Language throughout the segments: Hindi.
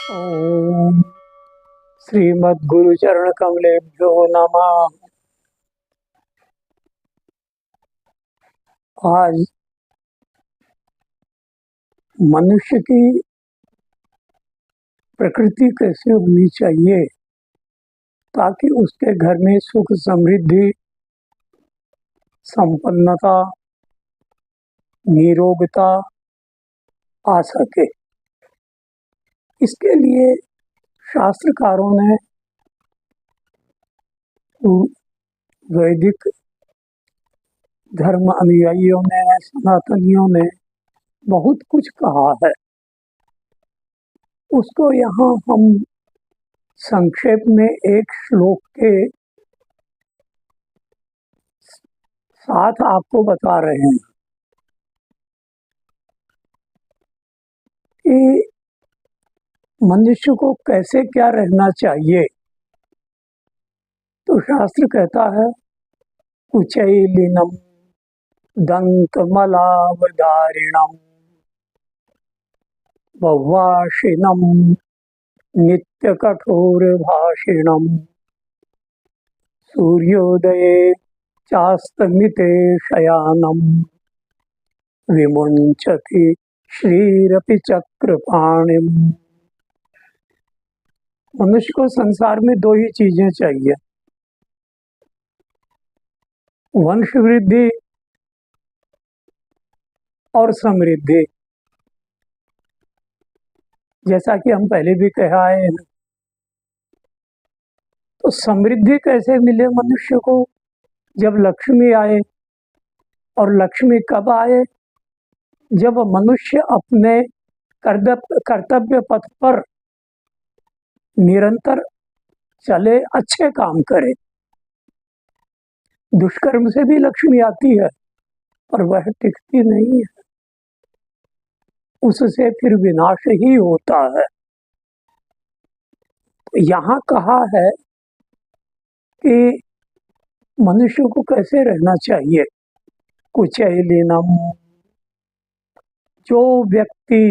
ओम श्रीमद्गुरु चरण कमलेभ्यो नमः। आज मनुष्य की प्रकृति कैसे होनी चाहिए ताकि उसके घर में सुख समृद्धि संपन्नता निरोगता आ सके। इसके लिए शास्त्रकारों ने वैदिक धर्म अनुयायियों ने सनातनियों ने बहुत कुछ कहा है। उसको यहाँ हम संक्षेप में एक श्लोक के साथ आपको बता रहे हैं कि मनुष्य को कैसे क्या रहना चाहिए। तो शास्त्र कहता है कुचैलिनम दंतमलावधारिणम वह्वाशिनम नित्य कठोर भाषिणम सूर्योदये चास्तमिते शयानम विमुंचति श्रीरपि चक्रपाणिम। मनुष्य को संसार में दो ही चीजें चाहिए, वंश वृद्धि और समृद्धि। जैसा कि हम पहले भी कह आए हैं, तो समृद्धि कैसे मिले मनुष्य को? जब लक्ष्मी आए। और लक्ष्मी कब आए? जब मनुष्य अपने कर्तव्य पथ पर निरंतर चले, अच्छे काम करे। दुष्कर्म से भी लक्ष्मी आती है पर वह टिकती नहीं है, उससे फिर विनाश ही होता है। यहाँ कहा है कि मनुष्य को कैसे रहना चाहिए। कुचैलिनम, जो व्यक्ति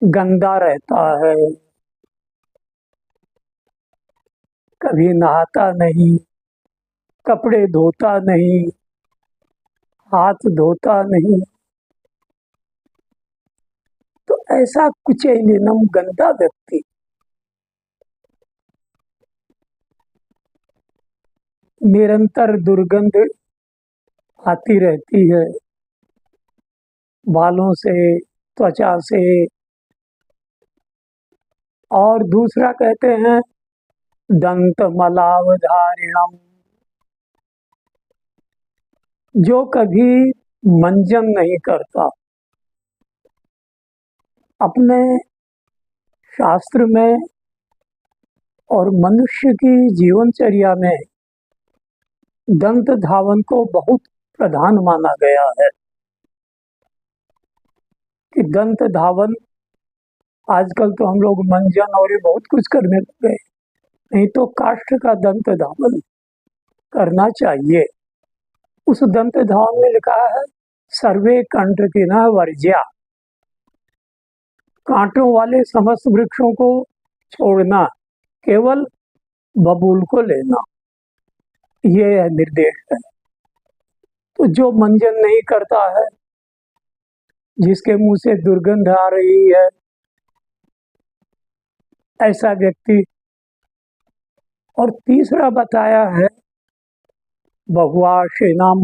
गंदा रहता है, कभी नहाता नहीं, कपड़े धोता नहीं, हाथ धोता नहीं, तो ऐसा कुचैलिनम गंदा व्यक्ति निरंतर दुर्गंध आती रहती है बालों से, त्वचा से। और दूसरा कहते हैं दंत मलावधारिणम, जो कभी मंजन नहीं करता। अपने शास्त्र में और मनुष्य की जीवनचर्या में दंत धावन को बहुत प्रधान माना गया है कि दंत धावन, आजकल तो हम लोग मंजन और ये बहुत कुछ करने लग गए, नहीं तो काष्ठ का दंत धावन करना चाहिए। उस दंत धावन में लिखा है सर्वे कंटकिनः वर्ज्या, कांटों वाले समस्त वृक्षों को छोड़ना, केवल बबूल को लेना, ये निर्देश है। तो जो मंजन नहीं करता है, जिसके मुंह से दुर्गंध आ रही है, ऐसा व्यक्ति। और तीसरा बताया है बहुआशीनम,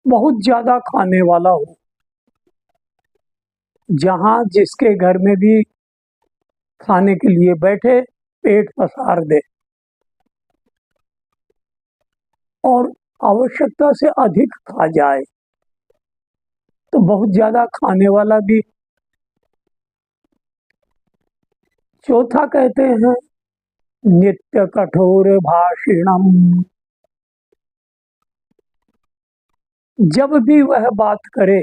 बहुत ज्यादा खाने वाला हो, जहां जिसके घर में भी खाने के लिए बैठे पेट पसार दे और आवश्यकता से अधिक खा जाए, तो बहुत ज्यादा खाने वाला भी। चौथा कहते हैं नित्य कठोर भाषिणम, जब भी वह बात करे,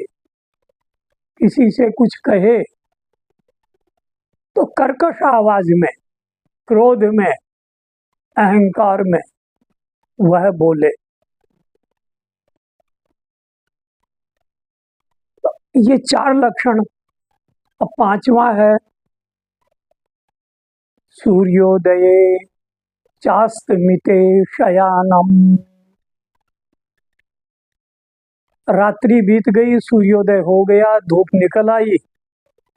किसी से कुछ कहे, तो कर्कश आवाज में, क्रोध में, अहंकार में वह बोले। तो ये चार लक्षण अब पांचवा है सूर्योदये चास्तमिते शयानम। रात्रि बीत गई, सूर्योदय हो गया, धूप निकल आई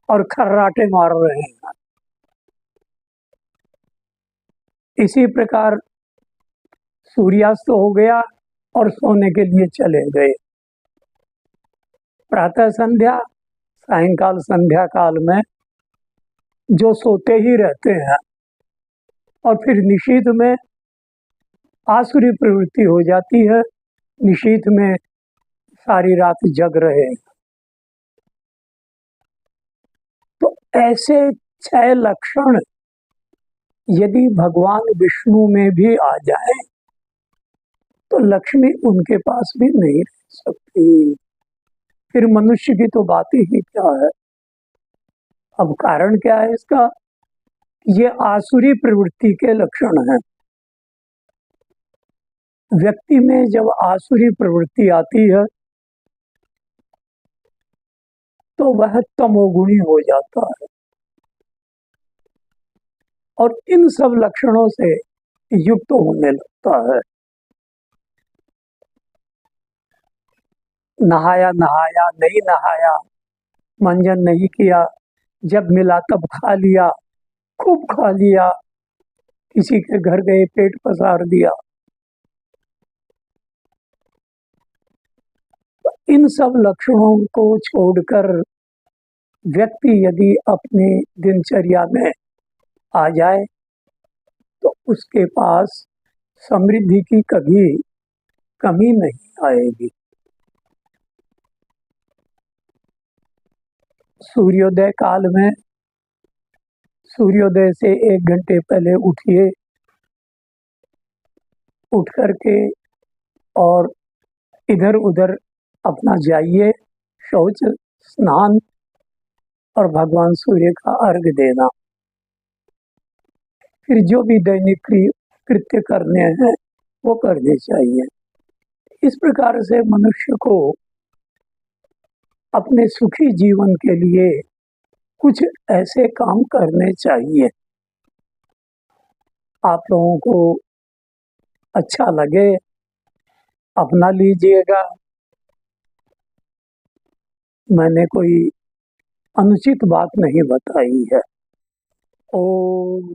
और खर्राटे मार रहे हैं। इसी प्रकार सूर्यास्त हो गया और सोने के लिए चले गए। प्रातः संध्या, सायंकाल संध्या काल में जो सोते ही रहते हैं और फिर निशीथ में आसुरी प्रवृत्ति हो जाती है, निशीथ में सारी रात जग रहे। तो ऐसे 6 लक्षण यदि भगवान विष्णु में भी आ जाए तो लक्ष्मी उनके पास भी नहीं रह सकती। फिर मनुष्य की तो बात ही क्या है। अब कारण क्या है इसका? ये आसुरी प्रवृत्ति के लक्षण हैं। व्यक्ति में जब आसुरी प्रवृत्ति आती है तो वह तमोगुणी हो जाता है और इन सब लक्षणों से युक्त होने लगता है। नहाया नहाया, नहीं नहाया, मंजन नहीं किया, जब मिला तब खा लिया, खूब खा लिया, किसी के घर गए पेट पसार दिया। इन सब लक्षणों को छोड़कर व्यक्ति यदि अपनी दिनचर्या में आ जाए तो उसके पास समृद्धि की कभी कमी नहीं आएगी। सूर्योदय काल में सूर्योदय से 1 घंटे पहले उठिए, उठ करके और इधर उधर अपना जाइए, शौच स्नान और भगवान सूर्य का अर्घ्य देना। फिर जो भी दैनिक कृत्य करने हैं वो करने चाहिए। इस प्रकार से मनुष्य को अपने सुखी जीवन के लिए कुछ ऐसे काम करने चाहिए। आप लोगों को अच्छा लगे अपना लीजिएगा, मैंने कोई अनुचित बात नहीं बताई है। ओम।